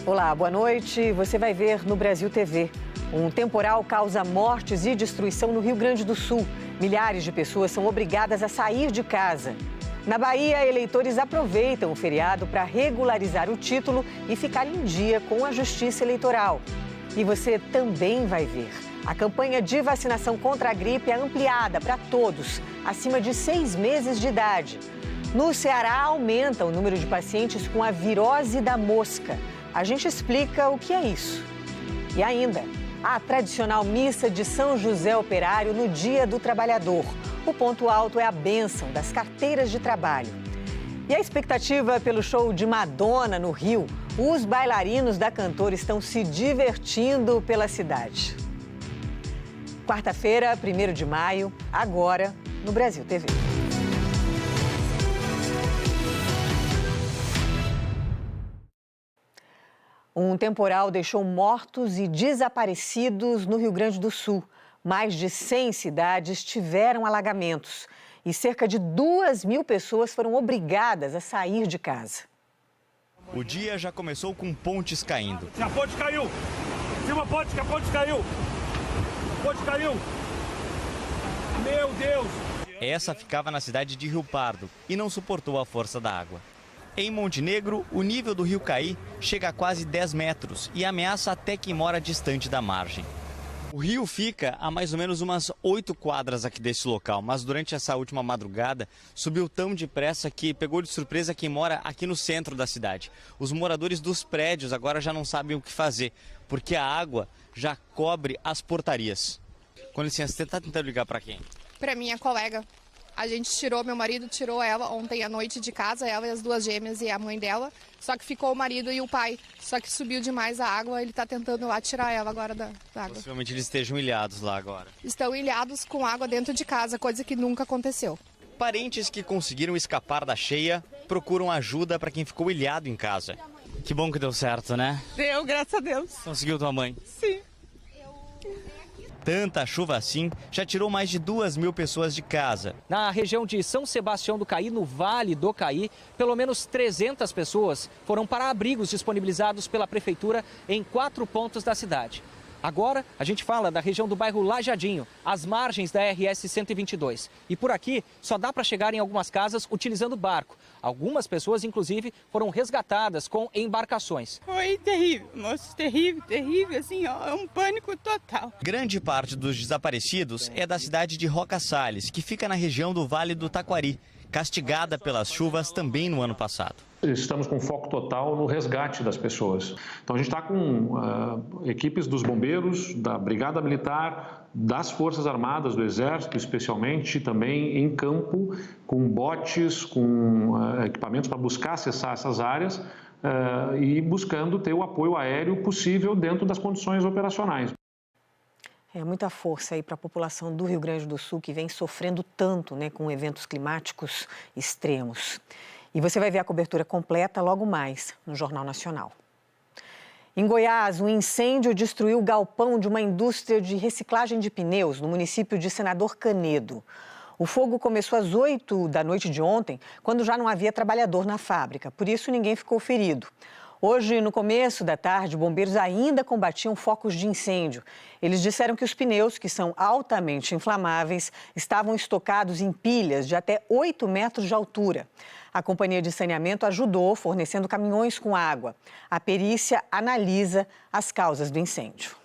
Olá, boa noite. Você vai ver no Brasil TV. Um temporal causa mortes e destruição no Rio Grande do Sul. Milhares de pessoas são obrigadas a sair de casa. Na Bahia, eleitores aproveitam o feriado para regularizar o título e ficar em dia com a Justiça Eleitoral. E você também vai ver. A campanha de vacinação contra a gripe é ampliada para todos, acima de 6 meses de idade. No Ceará, aumenta o número de pacientes com a virose da mosca. A gente explica o que é isso. E ainda, a tradicional missa de São José Operário no Dia do Trabalhador. O ponto alto é a bênção das carteiras de trabalho. E a expectativa pelo show de Madonna no Rio. Os bailarinos da cantora estão se divertindo pela cidade. Quarta-feira, 1º de maio, agora no Brasil TV. Um temporal deixou mortos e desaparecidos no Rio Grande do Sul. Mais de 100 cidades tiveram alagamentos e cerca de 2.000 pessoas foram obrigadas a sair de casa. O dia já começou com pontes caindo. A ponte caiu! Tem uma ponte que a ponte caiu! A ponte caiu! Meu Deus! Essa ficava na cidade de Rio Pardo e não suportou a força da água. Em Montenegro, o nível do rio Caí chega a quase 10 metros e ameaça até quem mora distante da margem. O rio fica a mais ou menos umas 8 quadras aqui desse local, mas durante essa última madrugada subiu tão depressa que pegou de surpresa quem mora aqui no centro da cidade. Os moradores dos prédios agora já não sabem o que fazer, porque a água já cobre as portarias. Com licença, você está tentando ligar para quem? Para minha colega. A gente meu marido tirou ela ontem à noite de casa, ela e as 2 gêmeas e a mãe dela. Só que ficou o marido e o pai. Só que subiu demais a água, ele está tentando lá tirar ela agora da água. Possivelmente eles estejam ilhados lá agora. Estão ilhados com água dentro de casa, coisa que nunca aconteceu. Parentes que conseguiram escapar da cheia procuram ajuda para quem ficou ilhado em casa. Que bom que deu certo, né? Deu, graças a Deus. Conseguiu tua mãe? Sim. Tanta chuva assim já tirou mais de 2.000 pessoas de casa. Na região de São Sebastião do Caí, no Vale do Caí, pelo menos 300 pessoas foram para abrigos disponibilizados pela prefeitura em 4 pontos da cidade. Agora, a gente fala da região do bairro Lajadinho, às margens da RS 122. E por aqui, só dá para chegar em algumas casas utilizando barco. Algumas pessoas, inclusive, foram resgatadas com embarcações. Foi terrível, moço, terrível, assim, ó, é um pânico total. Grande parte dos desaparecidos é da cidade de Roca Salles, que fica na região do Vale do Taquari, castigada pelas chuvas também no ano passado. Estamos com foco total no resgate das pessoas. Então a gente está com equipes dos bombeiros, da Brigada Militar, das Forças Armadas, do Exército especialmente, também em campo, com botes, com equipamentos para buscar acessar essas áreas e buscando ter o apoio aéreo possível dentro das condições operacionais. É muita força aí para a população do Rio Grande do Sul, que vem sofrendo tanto, né, com eventos climáticos extremos. E você vai ver a cobertura completa logo mais no Jornal Nacional. Em Goiás, um incêndio destruiu o galpão de uma indústria de reciclagem de pneus no município de Senador Canedo. O fogo começou às 8 da noite de ontem, quando já não havia trabalhador na fábrica. Por isso, ninguém ficou ferido. Hoje, no começo da tarde, bombeiros ainda combatiam focos de incêndio. Eles disseram que os pneus, que são altamente inflamáveis, estavam estocados em pilhas de até 8 metros de altura. A companhia de saneamento ajudou, fornecendo caminhões com água. A perícia analisa as causas do incêndio.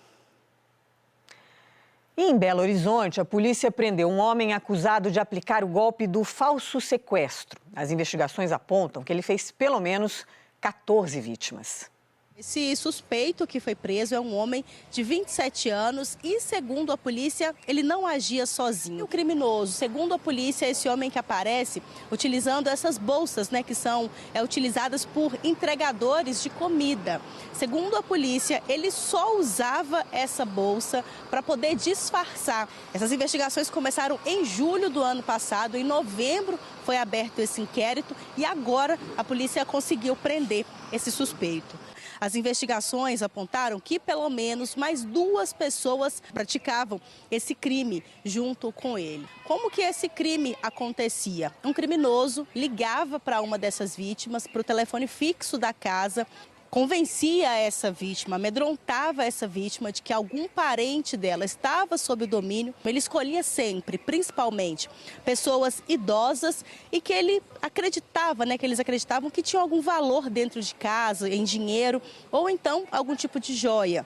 E em Belo Horizonte, a polícia prendeu um homem acusado de aplicar o golpe do falso sequestro. As investigações apontam que ele fez pelo menos 14 vítimas. Esse suspeito que foi preso é um homem de 27 anos e, segundo a polícia, ele não agia sozinho. O criminoso, segundo a polícia, é esse homem que aparece utilizando essas bolsas, né, que são utilizadas por entregadores de comida. Segundo a polícia, ele só usava essa bolsa para poder disfarçar. Essas investigações começaram em julho do ano passado, em novembro foi aberto esse inquérito e agora a polícia conseguiu prender esse suspeito. As investigações apontaram que pelo menos mais 2 pessoas praticavam esse crime junto com ele. Como que esse crime acontecia? Um criminoso ligava para uma dessas vítimas, para o telefone fixo da casa, convencia essa vítima, amedrontava essa vítima de que algum parente dela estava sob o domínio. Ele escolhia sempre, principalmente, pessoas idosas e que ele acreditava, que eles acreditavam que tinham algum valor dentro de casa, em dinheiro ou então algum tipo de joia.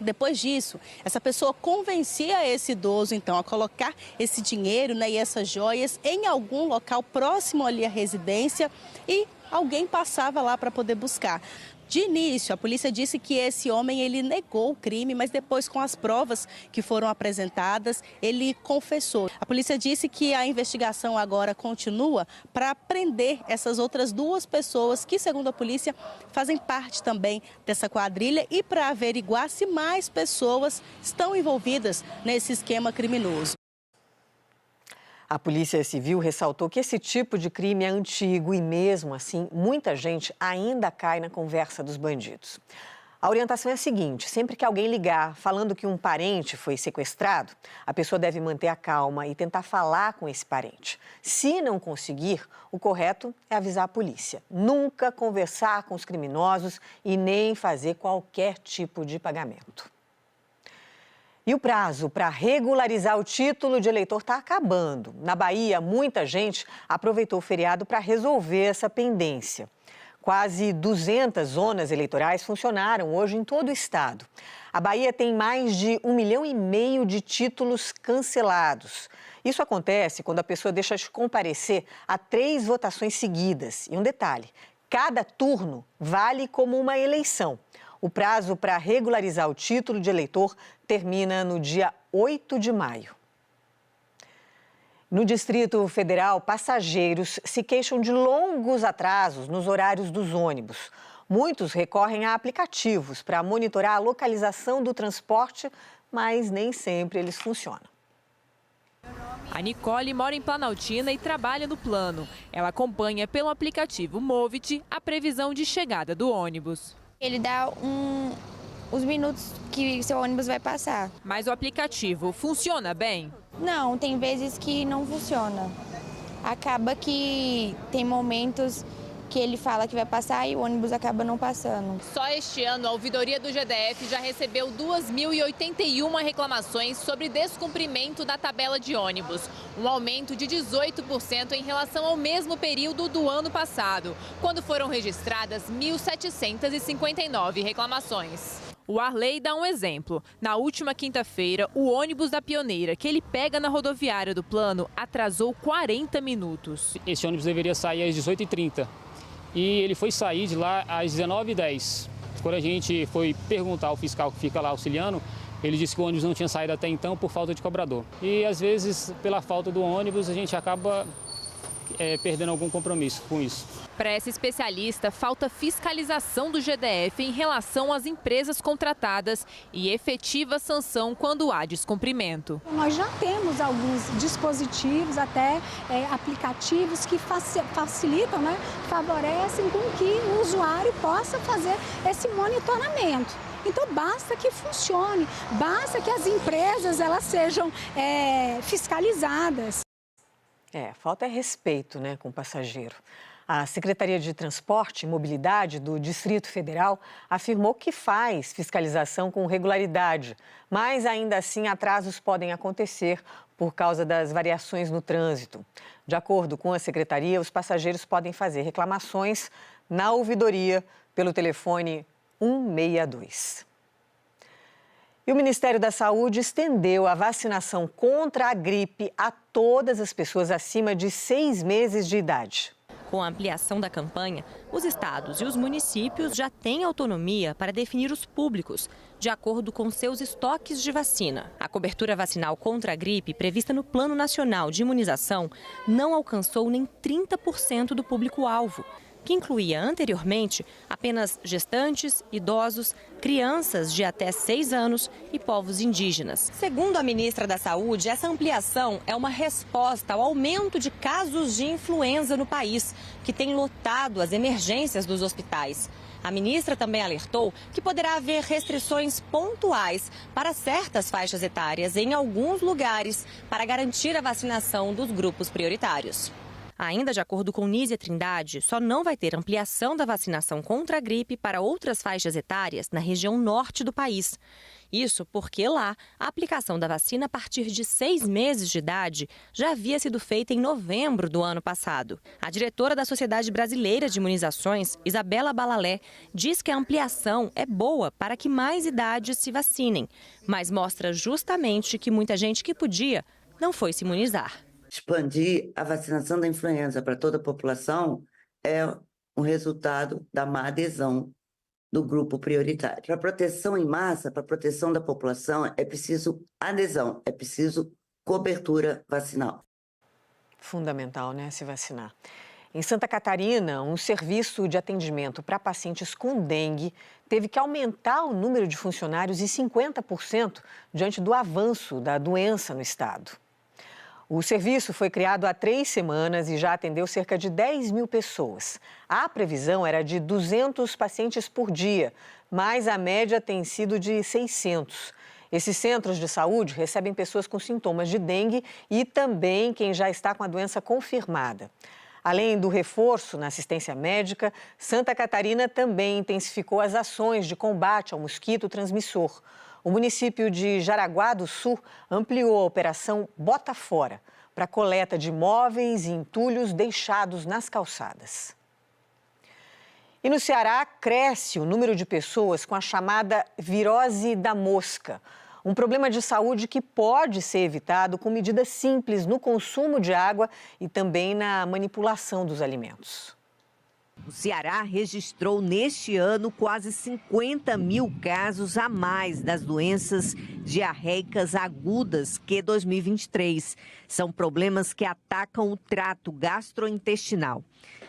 Depois disso, essa pessoa convencia esse idoso, então, a colocar esse dinheiro e essas joias em algum local próximo ali à residência e alguém passava lá para poder buscar. De início, a polícia disse que esse homem ele negou o crime, mas depois, com as provas que foram apresentadas, ele confessou. A polícia disse que a investigação agora continua para prender essas outras 2 pessoas que, segundo a polícia, fazem parte também dessa quadrilha e para averiguar se mais pessoas estão envolvidas nesse esquema criminoso. A Polícia Civil ressaltou que esse tipo de crime é antigo e, mesmo assim, muita gente ainda cai na conversa dos bandidos. A orientação é a seguinte: sempre que alguém ligar falando que um parente foi sequestrado, a pessoa deve manter a calma e tentar falar com esse parente. Se não conseguir, o correto é avisar a polícia. Nunca conversar com os criminosos e nem fazer qualquer tipo de pagamento. E o prazo para regularizar o título de eleitor está acabando. Na Bahia, muita gente aproveitou o feriado para resolver essa pendência. Quase 200 zonas eleitorais funcionaram hoje em todo o estado. A Bahia tem mais de 1,5 milhão de títulos cancelados. Isso acontece quando a pessoa deixa de comparecer a 3 votações seguidas. E um detalhe: cada turno vale como uma eleição. O prazo para regularizar o título de eleitor termina no dia 8 de maio. No Distrito Federal, passageiros se queixam de longos atrasos nos horários dos ônibus. Muitos recorrem a aplicativos para monitorar a localização do transporte, mas nem sempre eles funcionam. A Nicole mora em Planaltina e trabalha no Plano. Ela acompanha pelo aplicativo Movit a previsão de chegada do ônibus. Ele dá os minutos que seu ônibus vai passar. Mas o aplicativo funciona bem? Não, tem vezes que não funciona. Acaba que tem momentos que ele fala que vai passar e o ônibus acaba não passando. Só este ano, a ouvidoria do GDF já recebeu 2.081 reclamações sobre descumprimento da tabela de ônibus, um aumento de 18% em relação ao mesmo período do ano passado, quando foram registradas 1.759 reclamações. O Arley dá um exemplo. Na última quinta-feira, o ônibus da Pioneira, que ele pega na rodoviária do Plano, atrasou 40 minutos. Esse ônibus deveria sair às 18h30 e ele foi sair de lá às 19h10. Quando a gente foi perguntar ao fiscal que fica lá auxiliando, ele disse que o ônibus não tinha saído até então por falta de cobrador. E às vezes, pela falta do ônibus, a gente acaba perdendo algum compromisso com isso. Para essa especialista, falta fiscalização do GDF em relação às empresas contratadas e efetiva sanção quando há descumprimento. Nós já temos alguns dispositivos, até aplicativos que facilitam, favorecem com que o usuário possa fazer esse monitoramento. Então basta que funcione, basta que as empresas elas sejam fiscalizadas. Falta respeito, com o passageiro. A Secretaria de Transporte e Mobilidade do Distrito Federal afirmou que faz fiscalização com regularidade, mas ainda assim atrasos podem acontecer por causa das variações no trânsito. De acordo com a Secretaria, os passageiros podem fazer reclamações na ouvidoria pelo telefone 162. E o Ministério da Saúde estendeu a vacinação contra a gripe a todas as pessoas acima de 6 meses de idade. Com a ampliação da campanha, os estados e os municípios já têm autonomia para definir os públicos, de acordo com seus estoques de vacina. A cobertura vacinal contra a gripe, prevista no Plano Nacional de Imunização, não alcançou nem 30% do público-alvo, que incluía anteriormente apenas gestantes, idosos, crianças de até 6 anos e povos indígenas. Segundo a ministra da Saúde, essa ampliação é uma resposta ao aumento de casos de influenza no país, que tem lotado as emergências dos hospitais. A ministra também alertou que poderá haver restrições pontuais para certas faixas etárias em alguns lugares para garantir a vacinação dos grupos prioritários. Ainda de acordo com Nízia Trindade, só não vai ter ampliação da vacinação contra a gripe para outras faixas etárias na região norte do país. Isso porque lá, a aplicação da vacina a partir de 6 meses de idade já havia sido feita em novembro do ano passado. A diretora da Sociedade Brasileira de Imunizações, Isabela Balalé, diz que a ampliação é boa para que mais idades se vacinem, mas mostra justamente que muita gente que podia não foi se imunizar. Expandir a vacinação da influenza para toda a população é um resultado da má adesão do grupo prioritário. Para proteção em massa, para proteção da população, é preciso adesão, é preciso cobertura vacinal. Fundamental, né, se vacinar. Em Santa Catarina, um serviço de atendimento para pacientes com dengue teve que aumentar o número de funcionários em 50% diante do avanço da doença no estado. O serviço foi criado há 3 semanas e já atendeu cerca de 10 mil pessoas. A previsão era de 200 pacientes por dia, mas a média tem sido de 600. Esses centros de saúde recebem pessoas com sintomas de dengue e também quem já está com a doença confirmada. Além do reforço na assistência médica, Santa Catarina também intensificou as ações de combate ao mosquito transmissor. O município de Jaraguá do Sul ampliou a operação Bota Fora para coleta de móveis e entulhos deixados nas calçadas. E no Ceará, cresce o número de pessoas com a chamada virose da mosca, um problema de saúde que pode ser evitado com medidas simples no consumo de água e também na manipulação dos alimentos. O Ceará registrou neste ano quase 50 mil casos a mais das doenças diarreicas agudas que 2023. São problemas que atacam o trato gastrointestinal.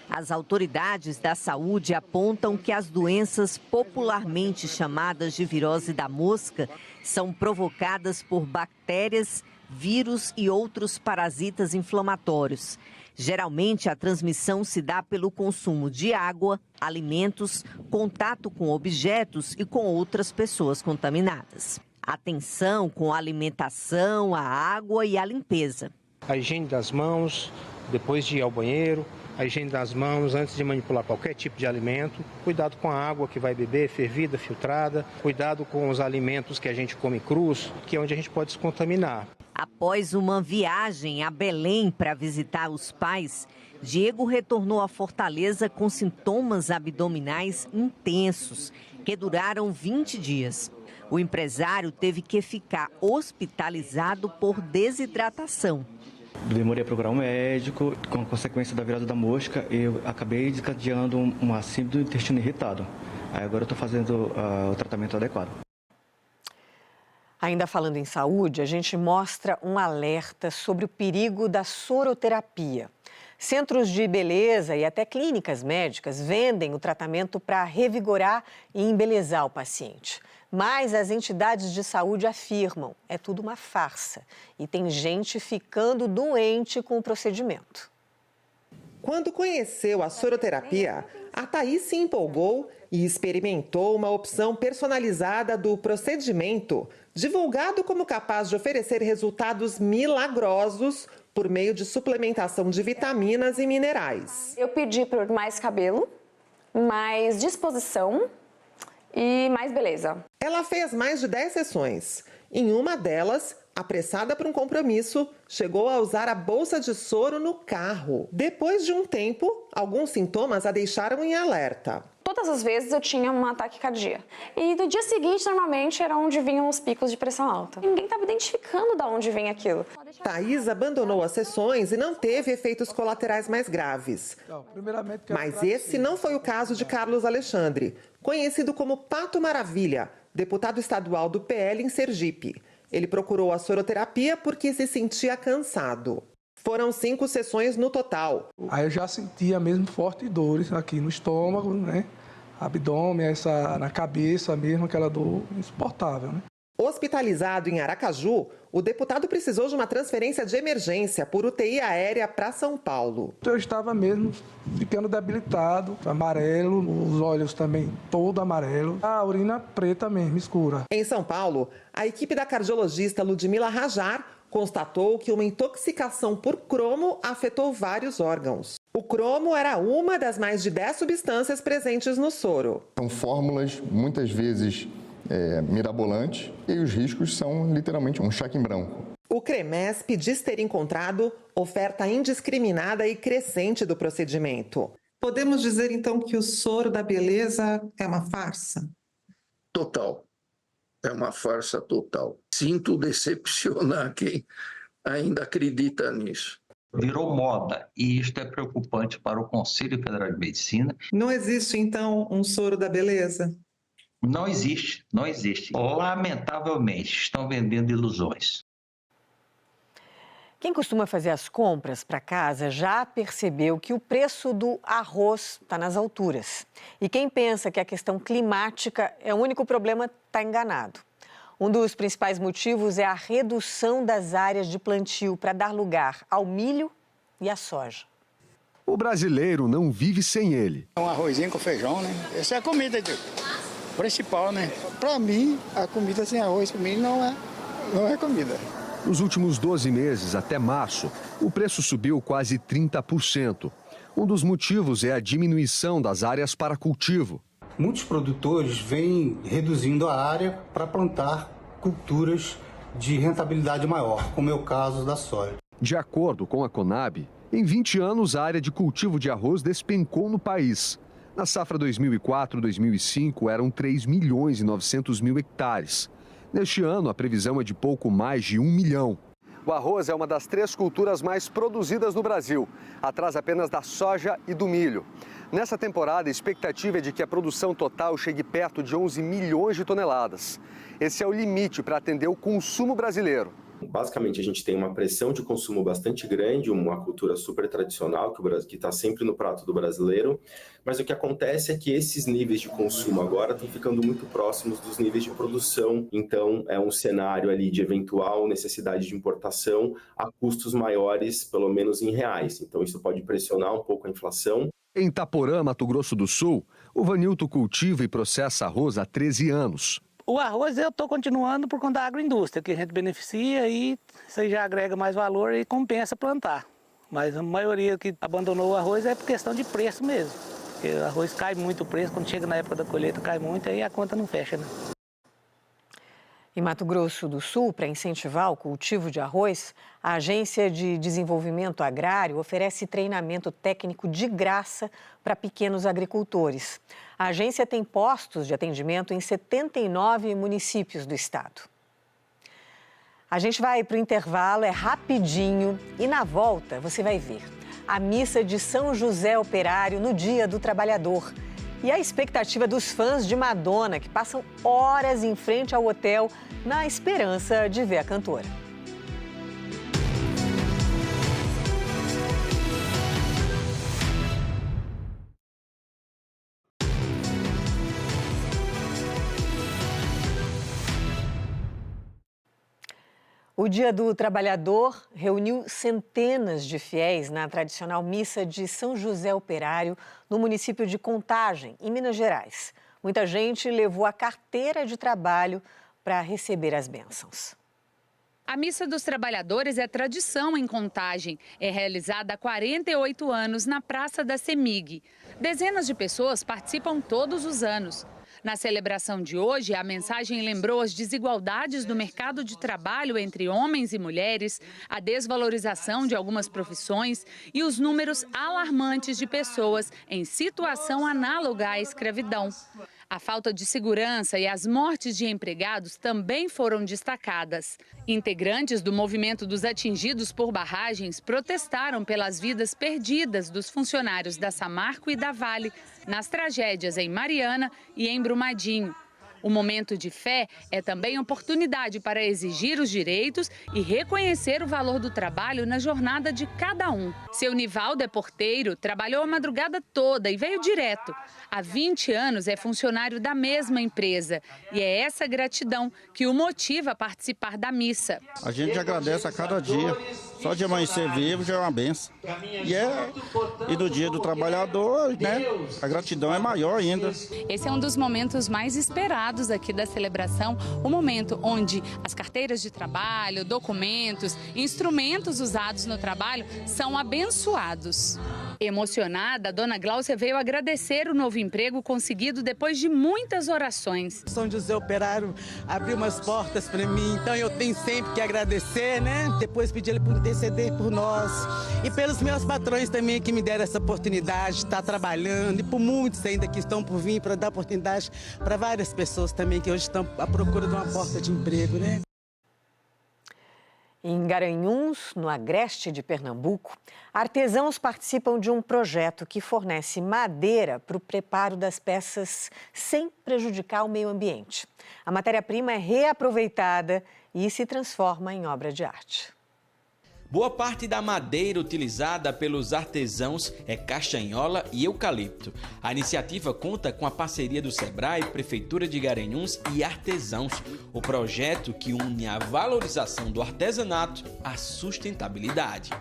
As autoridades da saúde apontam que as doenças popularmente chamadas de virose da mosca são provocadas por bactérias, vírus e outros parasitas inflamatórios. Geralmente, a transmissão se dá pelo consumo de água, alimentos, contato com objetos e com outras pessoas contaminadas. Atenção com a alimentação, a água e a limpeza. A higiene das mãos, depois de ir ao banheiro, a higiene das mãos antes de manipular qualquer tipo de alimento, cuidado com a água que vai beber, fervida, filtrada, cuidado com os alimentos que a gente come crus, que é onde a gente pode se contaminar. Após uma viagem a Belém para visitar os pais, Diego retornou à Fortaleza com sintomas abdominais intensos, que duraram 20 dias. O empresário teve que ficar hospitalizado por desidratação. Demorei a procurar um médico, com a consequência da virose da mosca, eu acabei desencadeando uma síndrome do intestino irritado. Aí agora eu estou fazendo o tratamento adequado. Ainda falando em saúde, a gente mostra um alerta sobre o perigo da soroterapia. Centros de beleza e até clínicas médicas vendem o tratamento para revigorar e embelezar o paciente. Mas as entidades de saúde afirmam, é tudo uma farsa e tem gente ficando doente com o procedimento. Quando conheceu a soroterapia, a Thaís se empolgou e experimentou uma opção personalizada do procedimento, divulgado como capaz de oferecer resultados milagrosos por meio de suplementação de vitaminas e minerais. Eu pedi por mais cabelo, mais disposição e mais beleza. Ela fez mais de 10 sessões. Em uma delas, apressada por um compromisso, chegou a usar a bolsa de soro no carro. Depois de um tempo, alguns sintomas a deixaram em alerta. Todas as vezes eu tinha um ataque cardíaco. E no dia seguinte, normalmente, era onde vinham os picos de pressão alta. Ninguém estava identificando de onde vinha aquilo. Thaís abandonou as sessões e não teve efeitos colaterais mais graves. Mas esse não foi o caso de Carlos Alexandre, conhecido como Pato Maravilha, deputado estadual do PL em Sergipe. Ele procurou a soroterapia porque se sentia cansado. Foram 5 sessões no total. Aí eu já sentia mesmo fortes dores aqui no estômago, né? Abdômen, na cabeça mesmo, aquela dor insuportável, né? Hospitalizado em Aracaju, o deputado precisou de uma transferência de emergência por UTI aérea para São Paulo. Eu estava mesmo ficando debilitado, amarelo, os olhos também todo amarelo, a urina preta mesmo, escura. Em São Paulo, a equipe da cardiologista Ludmila Rajar constatou que uma intoxicação por cromo afetou vários órgãos. O cromo era uma das mais de 10 substâncias presentes no soro. São fórmulas, muitas vezes, mirabolantes, e os riscos são literalmente um cheque em branco. O CREMESP diz ter encontrado oferta indiscriminada e crescente do procedimento. Podemos dizer, então, que o soro da beleza é uma farsa? Total. É uma farsa total. Sinto decepcionar quem ainda acredita nisso. Virou moda e isto é preocupante para o Conselho Federal de Medicina. Não existe, então, um soro da beleza? Não existe, não existe. Lamentavelmente, estão vendendo ilusões. Quem costuma fazer as compras para casa já percebeu que o preço do arroz está nas alturas. E quem pensa que a questão climática é o único problema está enganado. Um dos principais motivos é a redução das áreas de plantio para dar lugar ao milho e à soja. O brasileiro não vive sem ele. Um arrozinho com feijão, né? Essa é a comida principal, né? Para mim, a comida sem arroz, para mim, não é comida. Nos últimos 12 meses, até março, o preço subiu quase 30%. Um dos motivos é a diminuição das áreas para cultivo. Muitos produtores vêm reduzindo a área para plantar culturas de rentabilidade maior, como é o caso da soja. De acordo com a Conab, em 20 anos a área de cultivo de arroz despencou no país. Na safra 2004-2005 eram 3.900.000 hectares. Neste ano, a previsão é de pouco mais de 1 milhão. O arroz é uma das 3 culturas mais produzidas no Brasil, atrás apenas da soja e do milho. Nessa temporada, a expectativa é de que a produção total chegue perto de 11 milhões de toneladas. Esse é o limite para atender o consumo brasileiro. Basicamente, a gente tem uma pressão de consumo bastante grande, uma cultura super tradicional que está sempre no prato do brasileiro, mas o que acontece é que esses níveis de consumo agora estão ficando muito próximos dos níveis de produção, então é um cenário ali de eventual necessidade de importação a custos maiores, pelo menos em reais, então isso pode pressionar um pouco a inflação. Em Itaporã, Mato Grosso do Sul, o Vanilton cultiva e processa arroz há 13 anos. O arroz eu estou continuando por conta da agroindústria, que a gente beneficia e isso aí já agrega mais valor e compensa plantar. Mas a maioria que abandonou o arroz é por questão de preço mesmo. Porque o arroz cai muito o preço, quando chega na época da colheita cai muito, aí a conta não fecha, né? Em Mato Grosso do Sul, para incentivar o cultivo de arroz, a Agência de Desenvolvimento Agrário oferece treinamento técnico de graça para pequenos agricultores. A agência tem postos de atendimento em 79 municípios do estado. A gente vai para o intervalo, é rapidinho, e na volta você vai ver a missa de São José Operário no Dia do Trabalhador. E a expectativa dos fãs de Madonna, que passam horas em frente ao hotel na esperança de ver a cantora. O Dia do Trabalhador reuniu centenas de fiéis na tradicional missa de São José Operário, no município de Contagem, em Minas Gerais. Muita gente levou a carteira de trabalho para receber as bênçãos. A Missa dos Trabalhadores é tradição em Contagem. É realizada há 48 anos na Praça da CEMIG. Dezenas de pessoas participam todos os anos. Na celebração de hoje, a mensagem lembrou as desigualdades do mercado de trabalho entre homens e mulheres, a desvalorização de algumas profissões e os números alarmantes de pessoas em situação análoga à escravidão. A falta de segurança e as mortes de empregados também foram destacadas. Integrantes do movimento dos atingidos por barragens protestaram pelas vidas perdidas dos funcionários da Samarco e da Vale nas tragédias em Mariana e em Brumadinho. O momento de fé é também oportunidade para exigir os direitos e reconhecer o valor do trabalho na jornada de cada um. Seu Nivaldo é porteiro, trabalhou a madrugada toda e veio direto. Há 20 anos é funcionário da mesma empresa e é essa gratidão que o motiva a participar da missa. A gente agradece a cada dia Só de amanhecer vivo já é uma benção. E do dia do trabalhador, né, a gratidão é maior ainda. Esse é um dos momentos mais esperados aqui da celebração, o momento onde as carteiras de trabalho, documentos, instrumentos usados no trabalho são abençoados. Emocionada, a dona Gláucia veio agradecer o novo emprego conseguido depois de muitas orações. São José Operário abriu umas portas para mim, então eu tenho sempre que agradecer, né? Depois pedir ele por interceder por nós e pelos meus patrões também que me deram essa oportunidade de estar trabalhando, e por muitos ainda que estão por vir para dar oportunidade para várias pessoas também que hoje estão à procura de uma porta de emprego, né? Em Garanhuns, no agreste de Pernambuco, artesãos participam de um projeto que fornece madeira para o preparo das peças sem prejudicar o meio ambiente. A matéria-prima é reaproveitada e se transforma em obra de arte. Boa parte da madeira utilizada pelos artesãos é castanhola e eucalipto. A iniciativa conta com a parceria do Sebrae, Prefeitura de Garanhuns e artesãos. O projeto que une a valorização do artesanato à sustentabilidade.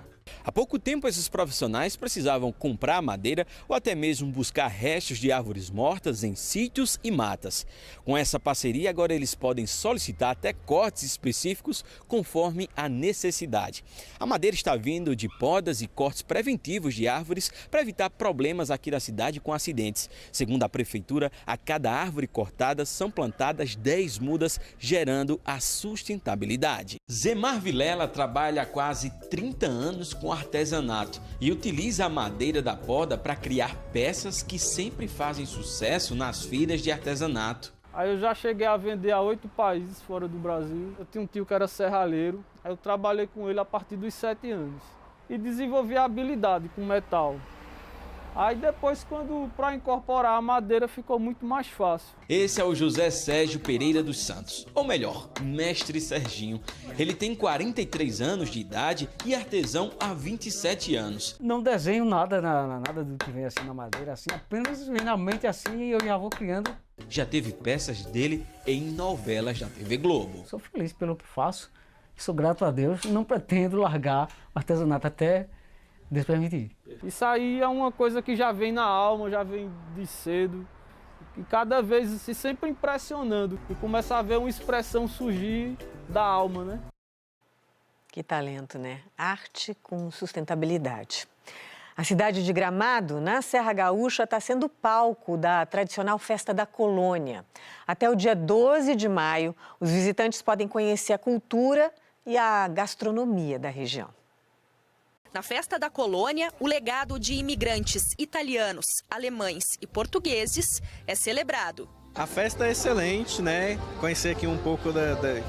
Há pouco tempo, esses profissionais precisavam comprar madeira ou até mesmo buscar restos de árvores mortas em sítios e matas. Com essa parceria, agora eles podem solicitar até cortes específicos conforme a necessidade. A madeira está vindo de podas e cortes preventivos de árvores para evitar problemas aqui na cidade com acidentes. Segundo a Prefeitura, a cada árvore cortada são plantadas 10 mudas, gerando a sustentabilidade. Zemar Vilela trabalha há quase 30 anos com artesanato e utiliza a madeira da poda para criar peças que sempre fazem sucesso nas feiras de artesanato. Aí eu já cheguei a vender a 8 países fora do Brasil. Eu tinha um tio que era serralheiro, aí eu trabalhei com ele a partir dos 7 anos e desenvolvi a habilidade com metal. Aí depois, para incorporar a madeira, ficou muito mais fácil. Esse é o José Sérgio Pereira dos Santos, ou melhor, Mestre Serginho. Ele tem 43 anos de idade e artesão há 27 anos. Não desenho nada, nada do que vem assim na madeira, assim, apenas vem na mente assim e eu já vou criando. Já teve peças dele em novelas da TV Globo. Sou feliz pelo que faço, sou grato a Deus, não pretendo largar o artesanato até Deus permitir. Isso aí é uma coisa que já vem na alma, já vem de cedo. E cada vez se sempre impressionando. E começa a ver uma expressão surgir da alma, né? Que talento, né? Arte com sustentabilidade. A cidade de Gramado, na Serra Gaúcha, está sendo palco da tradicional Festa da Colônia. Até o dia 12 de maio, os visitantes podem conhecer a cultura e a gastronomia da região. Na Festa da Colônia, o legado de imigrantes italianos, alemães e portugueses é celebrado. A festa é excelente, né? Conhecer aqui um pouco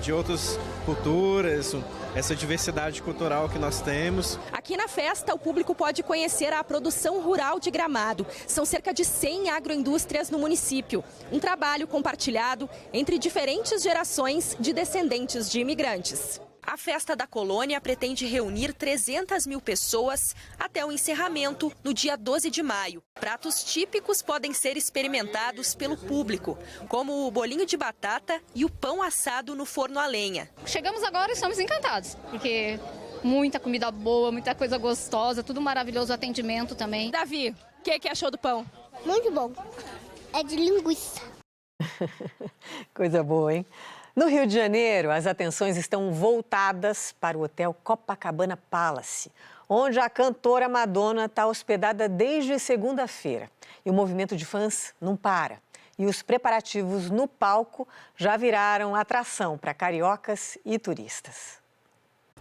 de outras culturas, essa diversidade cultural que nós temos. Aqui na festa, o público pode conhecer a produção rural de Gramado. São cerca de 100 agroindústrias no município. Um trabalho compartilhado entre diferentes gerações de descendentes de imigrantes. A Festa da Colônia pretende reunir 300 mil pessoas até o encerramento no dia 12 de maio. Pratos típicos podem ser experimentados pelo público, como o bolinho de batata e o pão assado no forno a lenha. Chegamos agora e estamos encantados, porque muita comida boa, muita coisa gostosa, tudo maravilhoso, atendimento também. Davi, o que achou do pão? Muito bom. É de linguiça. Coisa boa, hein? No Rio de Janeiro, as atenções estão voltadas para o Hotel Copacabana Palace, onde a cantora Madonna está hospedada desde segunda-feira. E o movimento de fãs não para. E os preparativos no palco já viraram atração para cariocas e turistas.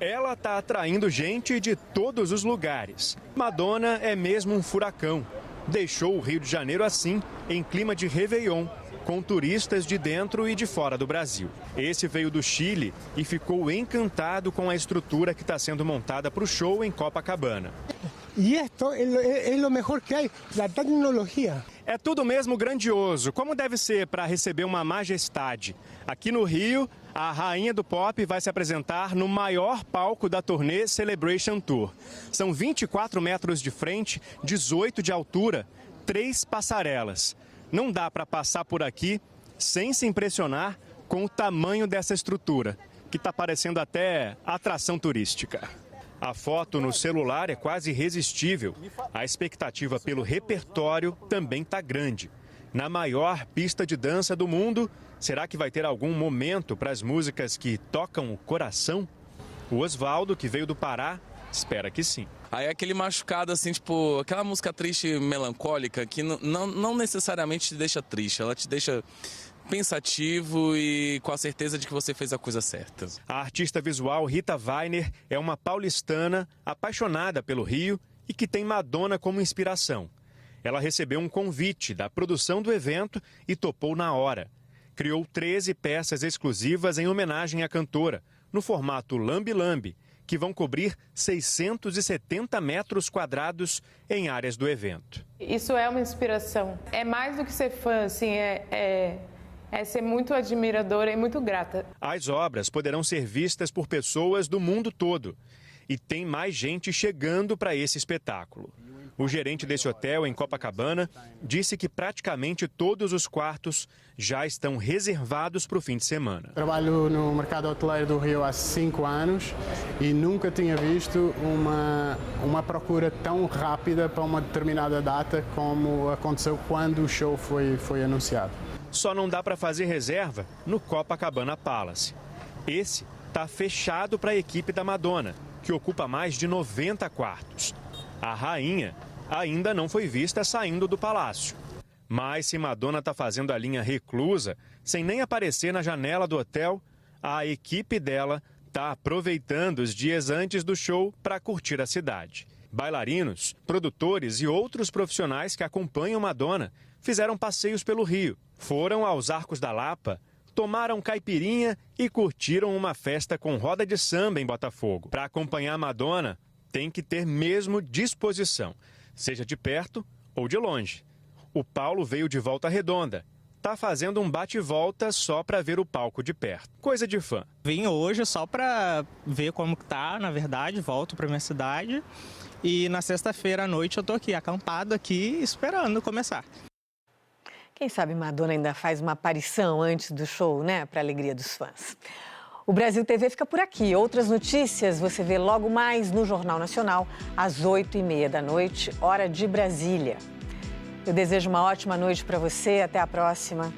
Ela está atraindo gente de todos os lugares. Madonna é mesmo um furacão. Deixou o Rio de Janeiro assim, em clima de Réveillon, com turistas de dentro e de fora do Brasil. Esse veio do Chile e ficou encantado com a estrutura que está sendo montada para o show em Copacabana. E isto é o melhor que há, a tecnologia. É tudo mesmo grandioso, como deve ser para receber uma majestade. Aqui no Rio, a rainha do pop vai se apresentar no maior palco da turnê Celebration Tour. São 24 metros de frente, 18 de altura, 3 passarelas. Não dá para passar por aqui sem se impressionar com o tamanho dessa estrutura, que está parecendo até atração turística. A foto no celular é quase irresistível. A expectativa pelo repertório também está grande. Na maior pista de dança do mundo, será que vai ter algum momento para as músicas que tocam o coração? O Oswaldo, que veio do Pará, espera que sim. Aí aquele machucado, assim, tipo, aquela música triste, melancólica, que não necessariamente te deixa triste, ela te deixa pensativo e com a certeza de que você fez a coisa certa. A artista visual Rita Weiner é uma paulistana apaixonada pelo Rio e que tem Madonna como inspiração. Ela recebeu um convite da produção do evento e topou na hora. Criou 13 peças exclusivas em homenagem à cantora, no formato lambe-lambe, que vão cobrir 670 metros quadrados em áreas do evento. Isso é uma inspiração. É mais do que ser fã, assim, é ser muito admiradora e muito grata. As obras poderão ser vistas por pessoas do mundo todo. E tem mais gente chegando para esse espetáculo. O gerente desse hotel em Copacabana disse que praticamente todos os quartos já estão reservados para o fim de semana. Trabalho no mercado hoteleiro do Rio há 5 anos e nunca tinha visto uma procura tão rápida para uma determinada data como aconteceu quando o show foi anunciado. Só não dá para fazer reserva no Copacabana Palace. Esse está fechado para a equipe da Madonna, que ocupa mais de 90 quartos. A rainha ainda não foi vista saindo do palácio. Mas se Madonna está fazendo a linha reclusa, sem nem aparecer na janela do hotel, a equipe dela está aproveitando os dias antes do show para curtir a cidade. Bailarinos, produtores e outros profissionais que acompanham Madonna fizeram passeios pelo Rio, foram aos Arcos da Lapa, tomaram caipirinha e curtiram uma festa com roda de samba em Botafogo. Para acompanhar Madonna, tem que ter mesmo disposição, seja de perto ou de longe. O Paulo veio de Volta Redonda. Tá fazendo um bate-volta só para ver o palco de perto. Coisa de fã. Vim hoje só para ver como tá, na verdade, volto para minha cidade. E na sexta-feira à noite eu tô aqui, acampado aqui, esperando começar. Quem sabe Madonna ainda faz uma aparição antes do show, né? Para a alegria dos fãs. O Brasil TV fica por aqui. Outras notícias você vê logo mais no Jornal Nacional, às 8h30 da noite, hora de Brasília. Eu desejo uma ótima noite para você. Até a próxima.